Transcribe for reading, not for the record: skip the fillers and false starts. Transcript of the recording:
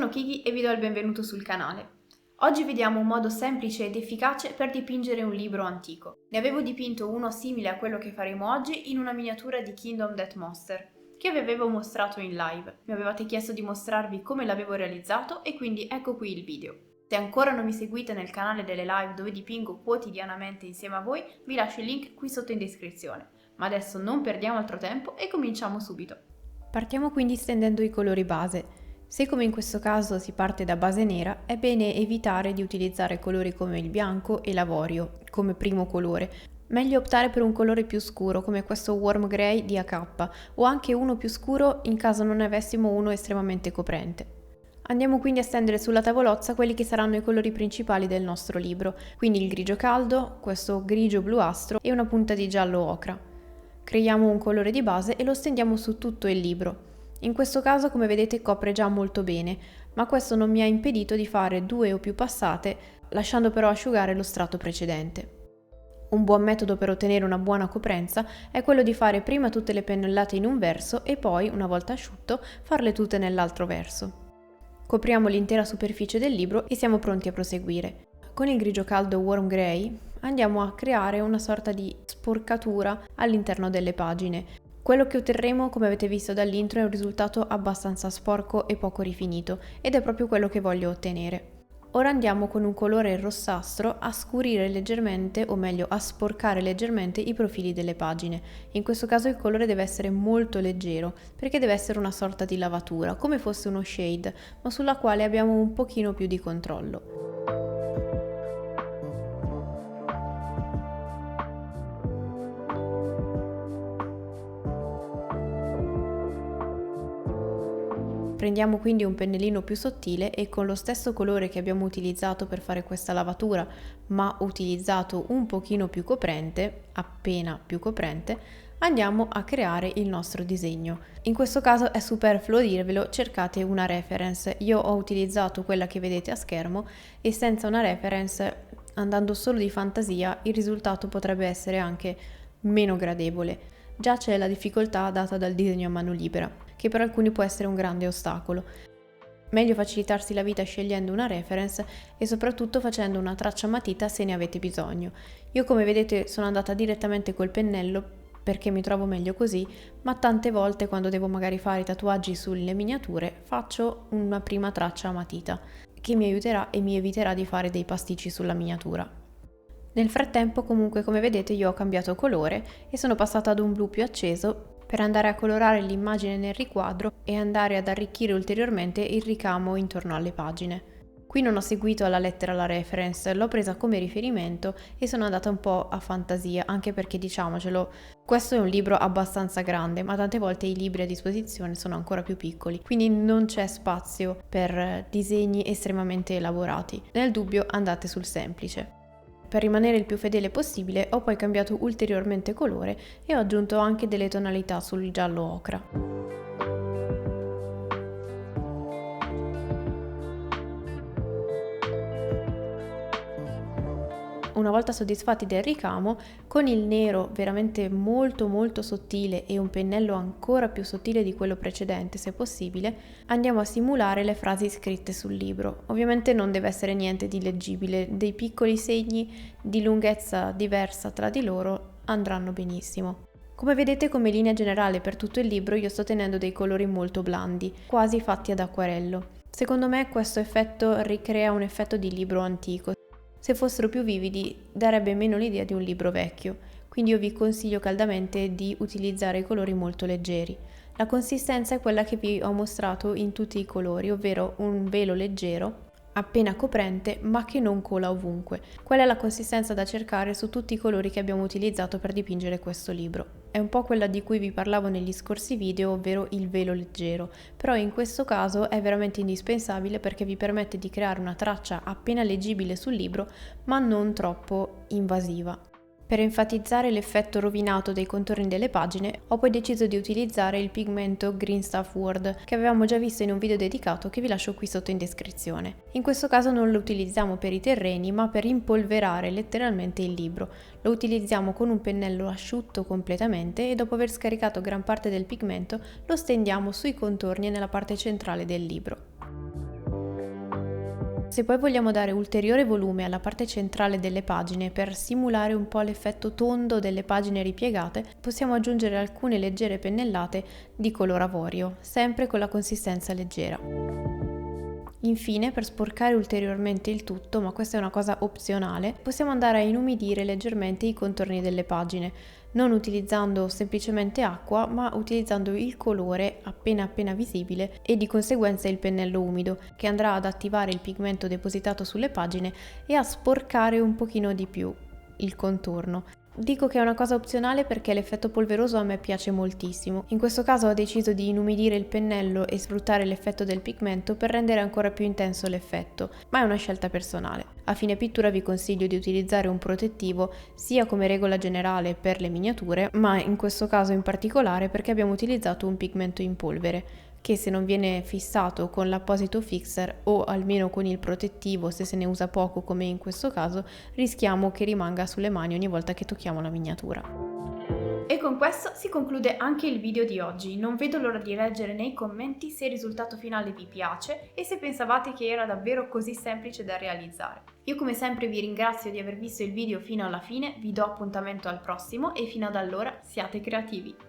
Sono Kiki e vi do il benvenuto sul canale. Oggi vediamo un modo semplice ed efficace per dipingere un libro antico. Ne avevo dipinto uno simile a quello che faremo oggi in una miniatura di Kingdom Death Monster, che vi avevo mostrato in live. Mi avevate chiesto di mostrarvi come l'avevo realizzato e quindi ecco qui il video. Se ancora non mi seguite nel canale delle live dove dipingo quotidianamente insieme a voi, vi lascio il link qui sotto in descrizione. Ma adesso non perdiamo altro tempo e cominciamo subito. Partiamo quindi stendendo i colori base. Se come in questo caso si parte da base nera, è bene evitare di utilizzare colori come il bianco e l'avorio come primo colore. Meglio optare per un colore più scuro come questo warm grey di AK o anche uno più scuro in caso non ne avessimo uno estremamente coprente. Andiamo quindi a stendere sulla tavolozza quelli che saranno i colori principali del nostro libro, quindi il grigio caldo, questo grigio bluastro e una punta di giallo ocra. Creiamo un colore di base e lo stendiamo su tutto il libro. In questo caso, come vedete, copre già molto bene, ma questo non mi ha impedito di fare 2 o più passate, lasciando però asciugare lo strato precedente. Un buon metodo per ottenere una buona coprenza è quello di fare prima tutte le pennellate in un verso e poi, una volta asciutto, farle tutte nell'altro verso. Copriamo l'intera superficie del libro e siamo pronti a proseguire. Con il grigio caldo warm grey andiamo a creare una sorta di sporcatura all'interno delle pagine. Quello che otterremo, come avete visto dall'intro, è un risultato abbastanza sporco e poco rifinito, ed è proprio quello che voglio ottenere. Ora andiamo con un colore rossastro a scurire leggermente, o meglio a sporcare leggermente i profili delle pagine. In questo caso il colore deve essere molto leggero, perché deve essere una sorta di lavatura, come fosse uno shade, ma sulla quale abbiamo un pochino più di controllo. Prendiamo quindi un pennellino più sottile e con lo stesso colore che abbiamo utilizzato per fare questa lavatura, ma utilizzato un pochino più coprente, appena più coprente, andiamo a creare il nostro disegno. In questo caso è superfluo dirvelo, cercate una reference. Io ho utilizzato quella che vedete a schermo e senza una reference, andando solo di fantasia, il risultato potrebbe essere anche meno gradevole. Già c'è la difficoltà data dal disegno a mano libera, che per alcuni può essere un grande ostacolo. Meglio facilitarsi la vita scegliendo una reference e soprattutto facendo una traccia a matita se ne avete bisogno. Io, come vedete, sono andata direttamente col pennello perché mi trovo meglio così, ma tante volte quando devo magari fare i tatuaggi sulle miniature faccio una prima traccia a matita che mi aiuterà e mi eviterà di fare dei pasticci sulla miniatura. Nel frattempo, comunque, come vedete, io ho cambiato colore e sono passata ad un blu più acceso per andare a colorare l'immagine nel riquadro e andare ad arricchire ulteriormente il ricamo intorno alle pagine. Qui non ho seguito alla lettera la reference, l'ho presa come riferimento e sono andata un po' a fantasia, anche perché, diciamocelo, questo è un libro abbastanza grande, ma tante volte i libri a disposizione sono ancora più piccoli, quindi non c'è spazio per disegni estremamente elaborati. Nel dubbio andate sul semplice. Per rimanere il più fedele possibile ho poi cambiato ulteriormente colore e ho aggiunto anche delle tonalità sul giallo ocra. Una volta soddisfatti del ricamo, con il nero veramente molto sottile e un pennello ancora più sottile di quello precedente, se possibile, andiamo a simulare le frasi scritte sul libro. Ovviamente non deve essere niente di leggibile, dei piccoli segni di lunghezza diversa tra di loro andranno benissimo. Come vedete, come linea generale per tutto il libro io sto tenendo dei colori molto blandi, quasi fatti ad acquarello. Secondo me questo effetto ricrea un effetto di libro antico. Se fossero più vividi darebbe meno l'idea di un libro vecchio, quindi io vi consiglio caldamente di utilizzare i colori molto leggeri. La consistenza è quella che vi ho mostrato in tutti i colori, ovvero un velo leggero, appena coprente ma che non cola ovunque. Quella è la consistenza da cercare su tutti i colori che abbiamo utilizzato per dipingere questo libro. È un po' quella di cui vi parlavo negli scorsi video, ovvero il velo leggero, però in questo caso è veramente indispensabile perché vi permette di creare una traccia appena leggibile sul libro ma non troppo invasiva. Per enfatizzare l'effetto rovinato dei contorni delle pagine, ho poi deciso di utilizzare il pigmento Green Stuff World, che avevamo già visto in un video dedicato che vi lascio qui sotto in descrizione. In questo caso non lo utilizziamo per i terreni, ma per impolverare letteralmente il libro. Lo utilizziamo con un pennello asciutto completamente e dopo aver scaricato gran parte del pigmento lo stendiamo sui contorni e nella parte centrale del libro. Se poi vogliamo dare ulteriore volume alla parte centrale delle pagine per simulare un po' l'effetto tondo delle pagine ripiegate, possiamo aggiungere alcune leggere pennellate di color avorio, sempre con la consistenza leggera. Infine, per sporcare ulteriormente il tutto, ma questa è una cosa opzionale, possiamo andare a inumidire leggermente i contorni delle pagine, non utilizzando semplicemente acqua, ma utilizzando il colore appena visibile e di conseguenza il pennello umido, che andrà ad attivare il pigmento depositato sulle pagine e a sporcare un pochino di più il contorno. Dico che è una cosa opzionale perché l'effetto polveroso a me piace moltissimo. In questo caso ho deciso di inumidire il pennello e sfruttare l'effetto del pigmento per rendere ancora più intenso l'effetto, ma è una scelta personale. A fine pittura vi consiglio di utilizzare un protettivo sia come regola generale per le miniature, ma in questo caso in particolare perché abbiamo utilizzato un pigmento in polvere, che se non viene fissato con l'apposito fixer o almeno con il protettivo, se se ne usa poco come in questo caso, rischiamo che rimanga sulle mani ogni volta che tocchiamo la miniatura. E con questo si conclude anche il video di oggi. Non vedo l'ora di leggere nei commenti se il risultato finale vi piace e se pensavate che era davvero così semplice da realizzare. Io come sempre vi ringrazio di aver visto il video fino alla fine, vi do appuntamento al prossimo e fino ad allora siate creativi!